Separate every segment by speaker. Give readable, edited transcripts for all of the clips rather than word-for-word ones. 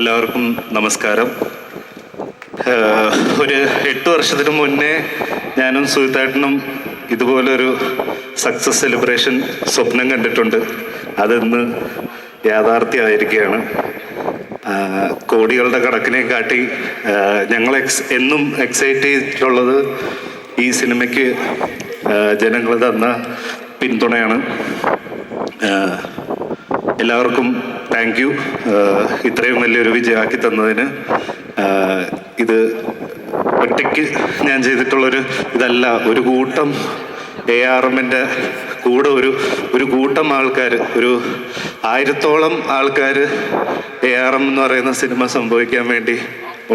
Speaker 1: എല്ലാവർക്കും നമസ്കാരം. ഒരു 8 വർഷത്തിന് മുന്നേ ഞാനും സുഹിതേട്ടനും ഇതുപോലൊരു സക്സസ് സെലിബ്രേഷൻ സ്വപ്നം കണ്ടിട്ടുണ്ട്. അതിന്ന് യാഥാർത്ഥ്യമായിരിക്കുകയാണ്. കോടികളുടെ കണക്കിനെ കാട്ടി ഞങ്ങൾ എന്നും എക്സൈറ്റ് ചെയ്തിട്ടുള്ളത് ഈ സിനിമയ്ക്ക് ജനങ്ങൾ തന്ന പിന്തുണയാണ്. എല്ലാവർക്കും താങ്ക് യു. ഇത്രയും വലിയൊരു വിജയമാക്കി തന്നതിന്. ഇത് ഒറ്റയ്ക്ക് ഞാൻ ചെയ്തിട്ടുള്ളൊരു ഇതല്ല, ഒരു കൂട്ടം ARMൻ്റെ കൂടെ ഒരു കൂട്ടം ആൾക്കാർ, ഒരു 1000-ഓളം ആൾക്കാർ ARM എന്ന് പറയുന്ന സിനിമ സംഭവിക്കാൻ വേണ്ടി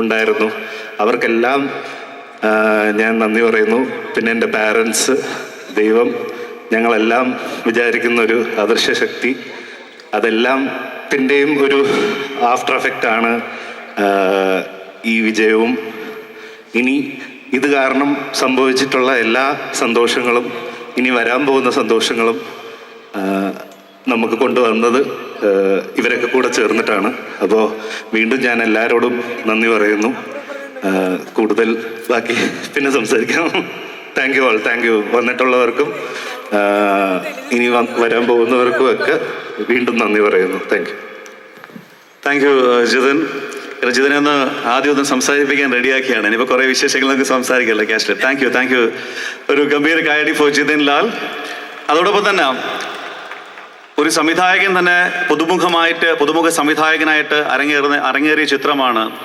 Speaker 1: ഉണ്ടായിരുന്നു. അവർക്കെല്ലാം ഞാൻ നന്ദി പറയുന്നു. പിന്നെ എൻ്റെ പാരൻസ്, ദൈവം, ഞങ്ങളെല്ലാം വിചാരിക്കുന്ന ഒരു അദൃശ്യ ശക്തി, അതെല്ലാം ത്തിൻ്റെയും ഒരു ആഫ്റ്റർ എഫക്റ്റാണ് ഈ വിജയവും. ഇനി ഇത് കാരണം സംഭവിച്ചിട്ടുള്ള എല്ലാ സന്തോഷങ്ങളും, ഇനി വരാൻ പോകുന്ന സന്തോഷങ്ങളും നമുക്ക് കൊണ്ടുവന്നത് ഇവരൊക്കെ കൂടെ ചേർന്നിട്ടാണ്. അപ്പോൾ വീണ്ടും ഞാൻ എല്ലാവരോടും നന്ദി പറയുന്നു. കൂടുതൽ ബാക്കി പിന്നെ സംസാരിക്കാം. Thank you all. Thank you. വന്നിട്ടുള്ളവർക്കും ഇനി വരാൻ പോകുന്നവർക്കും ഒക്കെ വീണ്ടും നന്ദി പറയുന്നു.
Speaker 2: Thank you Jithan. ജിതനെ ആദ്യം ഒന്ന് സംസാരിപ്പിക്കാൻ റെഡിയാക്കിയാണ്. ഇനിയിപ്പോൾ കുറേ വിശേഷങ്ങളൊക്കെ സംസാരിക്കല്ലോ ക്യാഷിൽ. Thank you. ഒരു ഗംഭീര കൈയടി ഫോർ ജിതൻ ലാൽ. അതോടൊപ്പം തന്നെ ഒരു സംവിധായകൻ തന്നെ പുതുമുഖ സംവിധായകനായിട്ട് അരങ്ങേറിയ ചിത്രമാണ്